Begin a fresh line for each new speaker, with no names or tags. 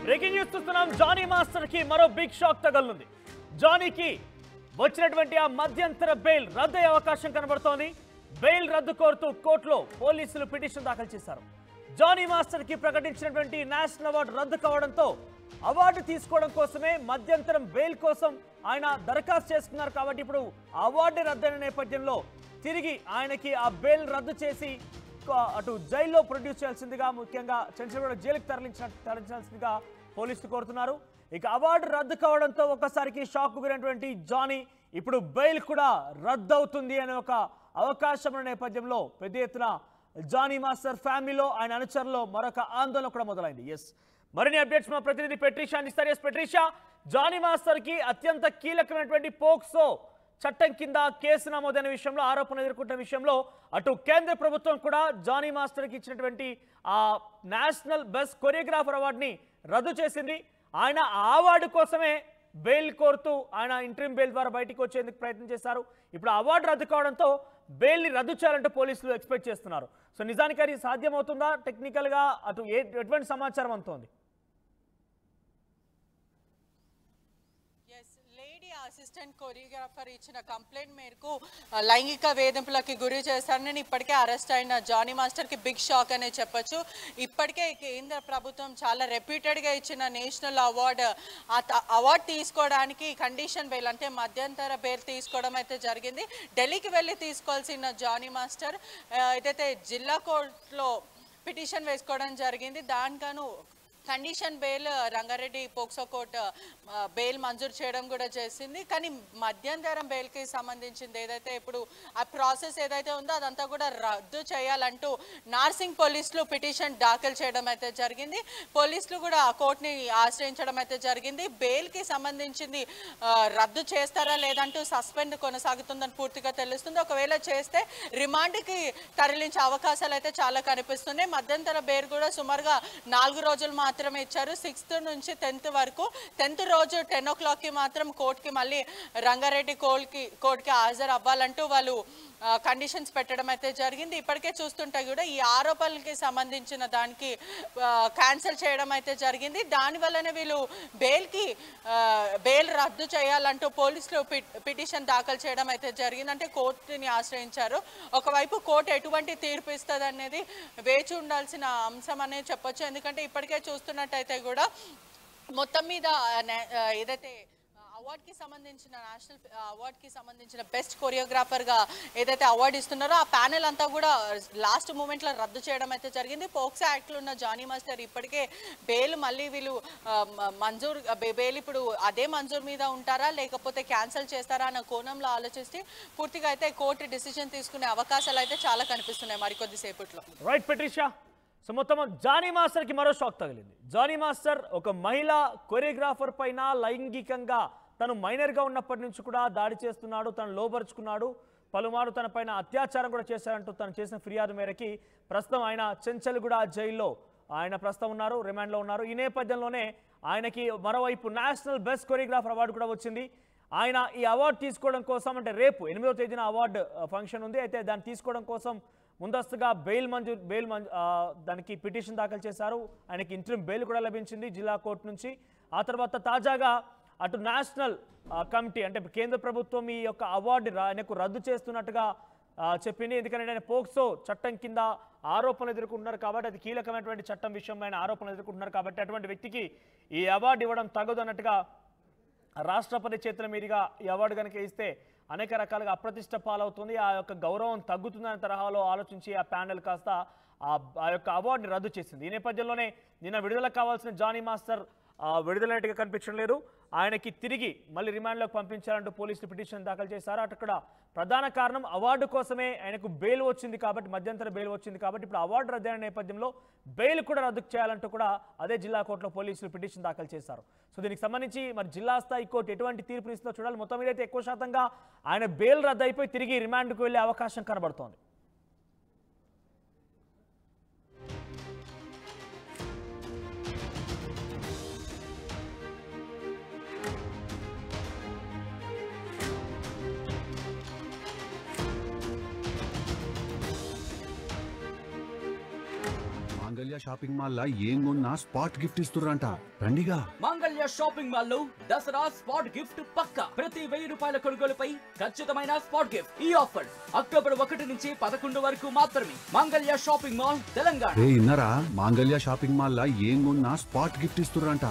Breaking news చూస్తున్నాం. Johnny master కి మరో బిగ్ షాక్ తగలనుంది. జానీకి వచ్చినటువంటి ఆ మధ్యంతర బెయిల్ రద్దు అయ్యే అవకాశం కనబడుతోంది. బెయిల్ రద్దు కోరుతూ కోర్టులో పోలీసులు పిటిషన్ దాఖలు చేశారు. జానీ మాస్టర్ కి ప్రకటించినటువంటి నేషనల్ అవార్డు రద్దు కావడంతో అవార్డు తీసుకోవడం కోసమే మధ్యంతరం బెయిల్ కోసం ఆయన దరఖాస్తు చేసుకున్నారు. కాబట్టి ఇప్పుడు అవార్డు రద్దయిన నేపథ్యంలో తిరిగి ఆయనకి ఆ బెయిల్ రద్దు చేసి అటు జైల్లో ప్రొడ్యూస్ చేయాల్సిందిగా, ముఖ్యంగా చంద్రగూడ జైలుకి తరలించాల్సిందిగా పోలీసులు కోరుతున్నారు. ఇక అవార్డు రద్దు కావడంతో ఒక్కసారికి షాక్ గురైనటువంటి జానీ ఇప్పుడు బెయిల్ కూడా రద్దు అవుతుంది అనే ఒక అవకాశం ఉన్న నేపథ్యంలో పెద్ద ఎత్తున జానీ మాస్టర్ ఫ్యామిలీలో, ఆయన అనుచరులో మరొక ఆందోళన కూడా మొదలైంది. మరిన్ని అప్డేట్స్ మా ప్రతినిధి పెట్రిషా అందిస్తారు. పెట్రిషా, జానీ మాస్టర్ కి అత్యంత కీలకమైనటువంటి పోక్సో చట్టం కింద కేసు నమోదైన విషయంలో, ఆరోపణలు ఎదుర్కొంటున్న విషయంలో అటు కేంద్ర ప్రభుత్వం కూడా జానీ మాస్టర్కి ఇచ్చినటువంటి ఆ నేషనల్ బెస్ట్ కొరియోగ్రాఫర్ అవార్డుని రద్దు చేసింది. ఆయన ఆ అవార్డు కోసమే బెయిల్ కోరుతూ ఆయన ఇంటరిమ్ బెయిల్ ద్వారా బయటికి వచ్చేందుకు ప్రయత్నం చేశారు. ఇప్పుడు అవార్డు రద్దు కావడంతో బెయిల్ని రద్దు చేయాలంటూ పోలీసులు ఎక్స్పెక్ట్ చేస్తున్నారు. సో నిజానికి అది సాధ్యమవుతుందా? టెక్నికల్గా అటు ఎటువంటి సమాచారం అందుతోంది?
అసిస్టెంట్ కొరియోగ్రాఫర్ ఇచ్చిన కంప్లైంట్ మేరకు లైంగిక వేధింపులకి గురి చేశారని ఇప్పటికే అరెస్ట్ అయిన జానీ మాస్టర్కి బిగ్ షాక్ అనే చెప్పొచ్చు. ఇప్పటికే కేంద్ర ప్రభుత్వం చాలా రెప్యూటెడ్గా ఇచ్చిన నేషనల్ అవార్డు తీసుకోవడానికి కండిషన్ బెయిల్ అంటే మధ్యంతర బెయిల్ తీసుకోవడం అయితే జరిగింది. ఢిల్లీకి వెళ్ళి తీసుకోవాల్సిన జానీ మాస్టర్ ఏదైతే జిల్లా కోర్టులో పిటిషన్ వేసుకోవడం జరిగింది. దానికను condition bail Rangareddy POCSO court bail మంజూరు చేయడం కూడా చేసింది. కానీ మధ్యంతరం బెయిల్కి సంబంధించింది ఏదైతే ఇప్పుడు ఆ ప్రాసెస్ ఏదైతే ఉందో అదంతా కూడా రద్దు చేయాలంటూ నార్సింగ్ పోలీసులు పిటిషన్ దాఖలు చేయడం అయితే జరిగింది. పోలీసులు కూడా ఆ కోర్టుని ఆశ్రయించడం అయితే జరిగింది. బెయిల్కి సంబంధించింది రద్దు చేస్తారా లేదంటూ సస్పెండ్ కొనసాగుతుందని పూర్తిగా తెలుస్తుంది. ఒకవేళ చేస్తే రిమాండ్కి తరలించే అవకాశాలు అయితే చాలా కనిపిస్తున్నాయి. మధ్యంతర బెయిల్ కూడా సుమారుగా 4 రోజులు మాత్రమే ఇచ్చారు. 6th నుంచి 10th వరకు. 10th రోజు 10 o'clockకి మాత్రం కోర్టుకి మళ్ళీ రంగారెడ్డి కోర్టుకి హాజరు అవ్వాలంటూ వాళ్ళు కండిషన్స్ పెట్టడం అయితే జరిగింది. ఇప్పటికే చూస్తుంటే కూడా ఈ ఆరోపణలకి సంబంధించిన దానికి క్యాన్సిల్ చేయడం అయితే జరిగింది. దానివల్లనే వీళ్ళు బెయిల్ రద్దు చేయాలంటూ పోలీసులు పిటిషన్ దాఖలు చేయడం అయితే జరిగింది. అంటే కోర్టుని ఆశ్రయించారు. ఒకవైపు కోర్టు ఎటువంటి తీర్పు ఇస్తుంది అనేది వేచి ఉండాల్సిన అంశం అనేది చెప్పొచ్చు. ఎందుకంటే ఇప్పటికే చూస్తున్నట్టయితే కూడా మొత్తం మీద ఏదైతే అవార్డుకి సంబంధించిన నేషనల్ అవార్డుకి సంబంధించిన బెస్ట్ కొరియోగ్రాఫర్గా ఏదైతే అవార్డు ఇస్తున్నారో ఆ ప్యానెల్ అంతా కూడా లాస్ట్ మూమెంట్లో రద్దు చేయడం అయితే జరిగింది. పోక్సో యాక్ట్లో ఉన్న జానీ మాస్టర్ ఇప్పటికే బెయిల్ మళ్ళీ వీళ్ళు బెయిల్ ఇప్పుడు అదే మంజూరు మీద ఉంటారా లేకపోతే క్యాన్సిల్ చేస్తారా అన్న కోణంలో ఆలోచిస్తే పూర్తిగా అయితే కోర్టు డిసిజన్ తీసుకునే అవకాశాలు అయితే చాలా కనిపిస్తున్నాయి మరికొద్దిసేపట్లో.
రైట్ పెట్రిషా. సో మొత్తం జానీ మాస్టర్కి మరో షాక్ తగిలింది. జానీ మాస్టర్ ఒక మహిళా కొరియోగ్రాఫర్ పైన లైంగికంగా తను మైనర్గా ఉన్నప్పటి నుంచి కూడా దాడి చేస్తున్నాడు, తను లోబరుచుకున్నాడు, పలుమారు తన పైన అత్యాచారం కూడా చేశారంటూ తను చేసిన ఫిర్యాదు మేరకి ప్రస్తుతం ఆయన చెంచల్గూడ జైల్లో ఆయన ప్రస్తుతం ఉన్నారు, రిమాండ్లో ఉన్నారు. ఈ నేపథ్యంలోనే ఆయనకి మరోవైపు నేషనల్ బెస్ట్ కొరియోగ్రాఫర్ అవార్డు కూడా వచ్చింది. ఆయన ఈ అవార్డు తీసుకోవడం కోసం, అంటే రేపు 8వ తేదీన అవార్డు ఫంక్షన్ ఉంది. అయితే దాన్ని తీసుకోవడం కోసం ముందస్తుగా దానికి పిటిషన్ దాఖలు చేశారు. ఆయనకి ఇంటరిమ్ బెయిల్ కూడా లభించింది జిల్లా కోర్టు నుంచి. ఆ తర్వాత తాజాగా అటు నేషనల్ కమిటీ అంటే కేంద్ర ప్రభుత్వం ఈ యొక్క అవార్డు ఆయనకు రద్దు చేస్తున్నట్టుగా చెప్పింది. ఎందుకంటే ఆయన పోక్సో చట్టం కింద ఆరోపణలు ఎదుర్కొంటున్నారు కాబట్టి, అది కీలకమైనటువంటి చట్టం విషయంలో ఆయన ఆరోపణలు ఎదుర్కొంటున్నారు కాబట్టి అటువంటి వ్యక్తికి ఈ అవార్డు ఇవ్వడం తగదు అన్నట్టుగా రాష్ట్రపతి చేతుల మీదుగా ఈ అవార్డు కనుక ఇస్తే అనేక రకాలుగా అప్రతిష్ట పాలవుతుంది, ఆ యొక్క గౌరవం తగ్గుతుందనే తరహాలో ఆలోచించి ఆ ప్యానెల్ కాస్త ఆ యొక్క అవార్డుని రద్దు చేసింది. ఈ నేపథ్యంలోనే నిన్న విడుదల కావాల్సిన జానీ మాస్టర్ విడుదలైనట్టుగా కనిపించడం లేదు. ఆయనకి తిరిగి మళ్ళీ రిమాండ్లోకి పంపించాలంటూ పోలీసులు పిటిషన్ దాఖలు చేశారు. అక్కడ ప్రధాన కారణం అవార్డు కోసమే ఆయనకు బెయిల్ వచ్చింది కాబట్టి, మధ్యంతర బెయిల్ వచ్చింది కాబట్టి ఇప్పుడు అవార్డు రద్దయిన నేపథ్యంలో బెయిల్ కూడా రద్దు చేయాలంటూ కూడా అదే జిల్లా కోర్టులో పోలీసులు పిటిషన్ దాఖలు చేశారు. సో దీనికి సంబంధించి మరి జిల్లా స్థాయి కోర్టు ఎటువంటి తీర్పునిస్తుందో చూడాలి. మొత్తం మీద అయితే ఎక్కువ శాతంగా ఆయన బెయిల్ రద్దు అయిపోయి తిరిగి రిమాండ్కు వెళ్ళే అవకాశం కనబడుతోంది.
మాంగళ్య షాపింగ్ మాల్ లా ఏం కొన్నా స్పాట్ గిఫ్ట్ ఇస్తుర్రంట రండిగా.
మాంగళ్య షాపింగ్ మాల్ లో దసరా స్పాట్ గిఫ్ట్ పక్కా. ప్రతి 1000 రూపాయల కొనుగోలుపై ఖచ్చితమైన స్పాట్ గిఫ్ట్. ఈ ఆఫర్ అక్టోబర్ 1 నుంచి 11 వరకు మాత్రమే. మాంగళ్య షాపింగ్ మాల్, తెలంగాణ.
ఇన్నరా మాంగళ్య షాపింగ్ మాల్ లా ఏం కొన్నా స్పాట్ గిఫ్ట్ ఇస్తుర్రంట.